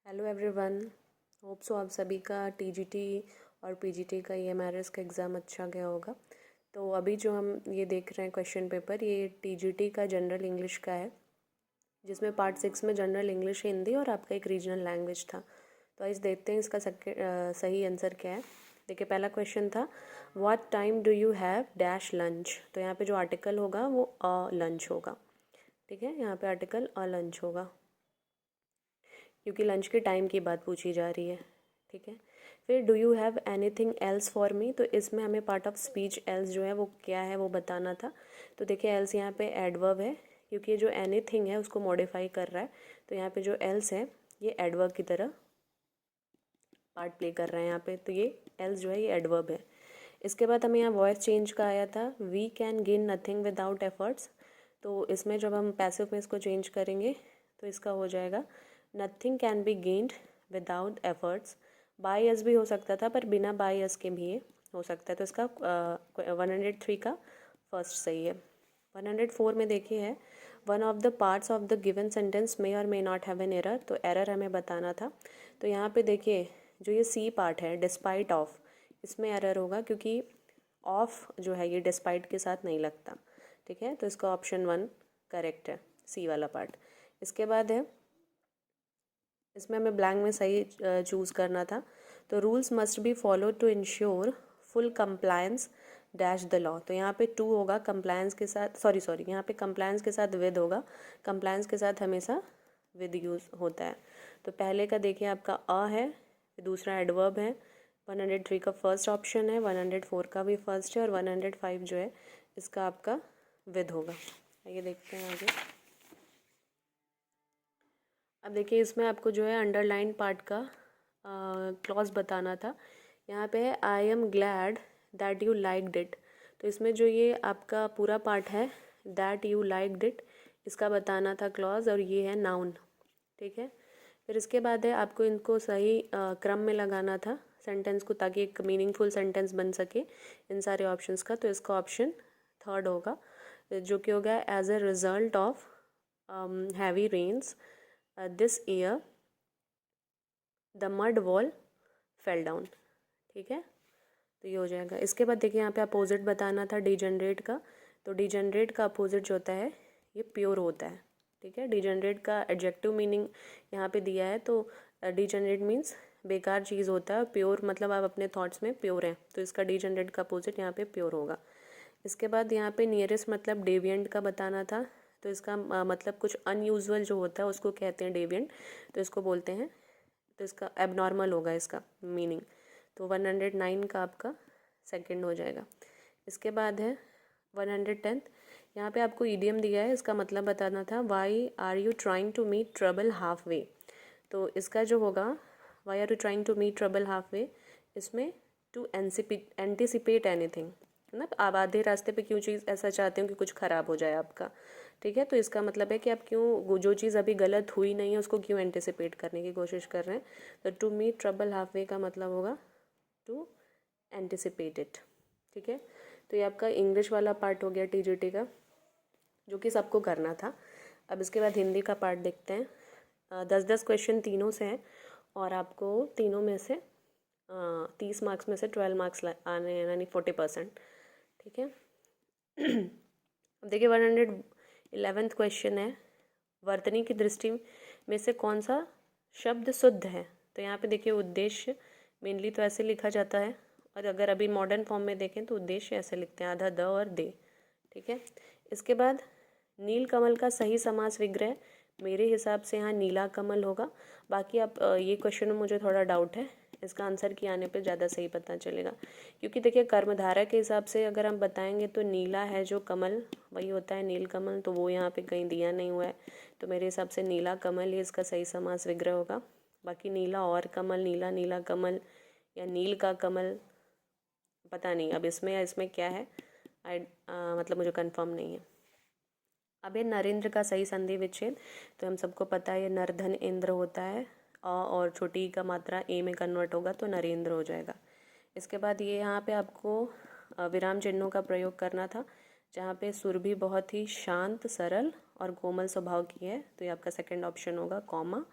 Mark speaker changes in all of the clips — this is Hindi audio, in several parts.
Speaker 1: Hello everyone. होप सो आप सभी का टीजीटी और पीजीटी का ईएमआरएस का एग्ज़ाम अच्छा गया होगा। तो अभी जो हम ये देख रहे हैं क्वेश्चन पेपर, ये टीजीटी का जनरल इंग्लिश का है, जिसमें पार्ट 6 में जनरल इंग्लिश, हिंदी और आपका एक रीजनल लैंग्वेज था। तो आइए देखते हैं इसका सही आंसर क्या है। देखिए, पहला क्वेश्चन था what time do you have dash lunch. तो यहाँ पे जो आर्टिकल होगा वो अ लंच होगा। ठीक है, यहाँ पे आर्टिकल अ लंच होगा क्योंकि लंच के टाइम की बात पूछी जा रही है। ठीक है, फिर do you have anything else for me. तो इसमें हमें पार्ट ऑफ स्पीच एल्स जो है वो क्या है वो बताना था। तो देखिए, एल्स यहाँ पे एडवर्ब है, क्योंकि ये जो एनीथिंग है उसको मॉडिफाई कर रहा है। तो यहाँ पे जो एल्स है ये एडवर्ब की तरह पार्ट प्ले कर रहे हैं यहाँ पे। तो ये एल्स जो है ये एडवर्ब है। इसके बाद हमें यहाँ वॉइस चेंज का आया था, we can gain nothing without efforts. तो इसमें जब हम पैसिव में इसको चेंज करेंगे तो इसका हो जाएगा nothing can be gained without efforts. By us भी हो सकता था, पर बिना बाय अस के भी ये हो सकता है। तो इसका 103 का फर्स्ट सही है। 104 में देखिए है one of the parts of the given sentence may और may not have an error. तो एरर हमें बताना था। तो यहाँ पे देखिए जो ये सी पार्ट है डिस्पाइट ऑफ, इसमें एरर होगा क्योंकि ऑफ जो है ये डिस्पाइट के साथ नहीं लगता। ठीक है, तो इसका ऑप्शन 1 करेक्ट है, सी वाला पार्ट। इसके बाद है, इसमें हमें ब्लैंक में सही चूज़ करना था। तो rules must be follow to ensure full compliance dash the law. तो यहाँ पे टू होगा कंप्लायंस के साथ, सॉरी यहाँ पे कंप्लायंस के साथ विद होगा। कंप्लायंस के साथ हमेशा विद यूज़ होता है। तो पहले का देखिए आपका अ है, फिर दूसरा एडवर्ब है। 103 का फर्स्ट ऑप्शन है, 104 का भी फर्स्ट है, और 105 जो है इसका आपका विद होगा। आइए देखते हैं आगे। अब देखिए, इसमें आपको जो है अंडरलाइन पार्ट का क्लॉज बताना था। यहाँ पे है I am glad that you liked it. तो इसमें जो ये आपका पूरा पार्ट है दैट यू लाइक्ड इट, इसका बताना था क्लॉज, और ये है नाउन। ठीक है, फिर इसके बाद है आपको इनको सही क्रम में लगाना था सेंटेंस को, ताकि एक मीनिंगफुल सेंटेंस बन सके इन सारे ऑप्शंस का। तो इसका ऑप्शन थर्ड होगा, जो कि होगा as a result of heavy rains this year the mud wall fell down. ठीक है, तो ये हो जाएगा। इसके बाद देखिए यहाँ पे अपोजिट बताना था डिजेनरेट का। तो डिजेनरेट का अपोजिट जो होता है ये प्योर होता है। ठीक है, डिजेनरेट का एडजेक्टिव मीनिंग यहाँ पे दिया है। तो डिजेनरेट मीन्स बेकार चीज़ होता है, और प्योर मतलब आप अपने थॉट्स में प्योर हैं। तो इसका डिजेनरेट का अपोजिट यहाँ पे प्योर होगा। इसके बाद यहाँ पे नियरेस्ट मतलब डेविएंट का बताना था। तो इसका मतलब कुछ अनयूजुअल जो होता है उसको कहते हैं डेविएंट, तो इसको बोलते हैं। तो इसका एबनॉर्मल होगा इसका मीनिंग। तो 109 का आपका सेकंड हो जाएगा। इसके बाद है 110। यहाँ पे आपको ईडियम दिया है, इसका मतलब बताना था why are you trying to meet trouble half way. तो इसका जो होगा why are you trying to meet trouble half way, इसमें टू एंटिसिपेट एनीथिंग, मतलब आप आधे रास्ते पे क्यों चीज़ ऐसा चाहते हो कि कुछ ख़राब हो जाए आपका। ठीक है, तो इसका मतलब है कि आप क्यों जो चीज़ अभी गलत हुई नहीं है उसको क्यों एंटिसिपेट करने की कोशिश कर रहे हैं। तो to meet trouble half way का मतलब होगा टू एंटिसिपेट इट। ठीक है, तो ये आपका इंग्लिश वाला पार्ट हो गया टीजीटी का, जो कि सबको करना था। अब इसके बाद हिंदी का पार्ट देखते हैं। 10-10 क्वेश्चन तीनों से हैं, और आपको तीनों में से 30 मार्क्स में से 12 मार्क्स आने हैं, यानी 40%। ठीक है, अब देखिए 111th क्वेश्चन है, वर्तनी की दृष्टि में से कौन सा शब्द शुद्ध है। तो यहाँ पे देखिए उद्देश्य मेनली तो ऐसे लिखा जाता है, और अगर अभी मॉडर्न फॉर्म में देखें तो उद्देश्य ऐसे लिखते हैं, आधा द और दे। ठीक है, इसके बाद नील कमल का सही समास विग्रह, मेरे हिसाब से यहाँ नीला कमल होगा। बाकी आप ये क्वेश्चन में मुझे थोड़ा डाउट है, इसका आंसर की आने पे ज़्यादा सही पता चलेगा। क्योंकि देखिए कर्मधारा के हिसाब से अगर हम बताएंगे तो नीला है जो कमल, वही होता है नील कमल, तो वो यहाँ पे कहीं दिया नहीं हुआ है। तो मेरे हिसाब से नीला कमल ही इसका सही समास विग्रह होगा। बाकी नीला और कमल, नीला नीला कमल, या नील का कमल, पता नहीं अब इसमें क्या है। मतलब मुझे कंफर्म नहीं है। अब ये नरेंद्र का सही संधि विच्छेद, तो हम सबको पता है ये नरधन इंद्र होता है, और छोटी ई का मात्रा ए में कन्वर्ट होगा तो नरेंद्र हो जाएगा। इसके बाद ये यहाँ पे आपको विराम चिन्हों का प्रयोग करना था, जहाँ पे सुरभि बहुत ही शांत, सरल और कोमल स्वभाव की है। तो ये आपका सेकंड ऑप्शन होगा, कॉमा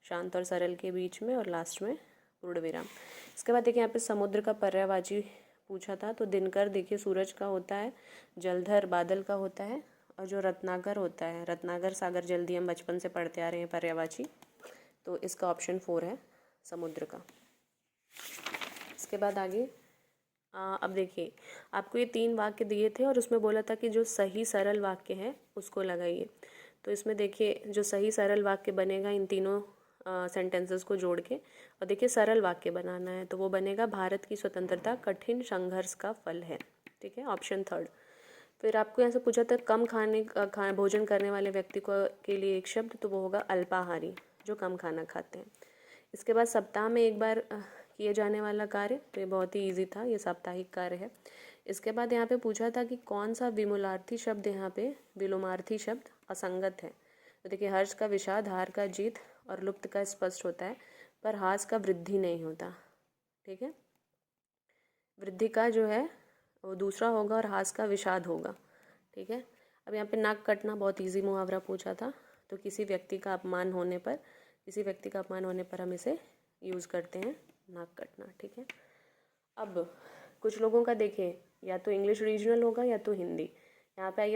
Speaker 1: शांत और सरल के बीच में, और लास्ट में पूर्ण विराम। इसके बाद देखिए यहाँ पे समुद्र का पर्यायवाची पूछा था, तो दिनकर देखिए सूरज का होता है, जलधर बादल का होता है, और जो रत्नाकर होता है, रत्नाकर सागर जल्दी हम बचपन से पढ़ते आ रहे हैं पर्यायवाची, तो इसका ऑप्शन 4 है समुद्र का। इसके बाद आगे अब देखिए आपको ये 3 वाक्य दिए थे और उसमें बोला था कि जो सही सरल वाक्य है उसको लगाइए। तो इसमें देखिए जो सही सरल वाक्य बनेगा इन तीनों सेंटेंसेस को जोड़ के, और देखिए सरल वाक्य बनाना है, तो वो बनेगा भारत की स्वतंत्रता कठिन संघर्ष का फल है। ठीक है, ऑप्शन 3। फिर आपको यहाँ से पूछा था कम भोजन करने वाले व्यक्ति को के लिए एक शब्द, तो वो होगा अल्पाहारी, जो कम खाना खाते हैं। इसके बाद सप्ताह में एक बार किए जाने वाला कार्य, तो ये बहुत ही इजी था, ये साप्ताहिक कार्य है। इसके बाद यहाँ पे पूछा था कि कौन सा विमूलार्थी शब्द यहाँ पे विलोमार्थी शब्द असंगत है। तो देखिए हर्ष का विषाद, हार का जीत और लुप्त का स्पष्ट होता है, पर हास का वृद्धि नहीं होता। ठीक है, वृद्धि का जो है वो दूसरा होगा और हास का विषाद होगा। ठीक है, अब यहाँ पे नाक कटना बहुत इजी मुहावरा पूछा था, तो किसी व्यक्ति का अपमान होने पर हम इसे यूज़ करते हैं, नाक कटना। ठीक है, अब कुछ लोगों का देखिए या तो इंग्लिश रीजनल होगा या तो हिंदी। यहाँ पे आइए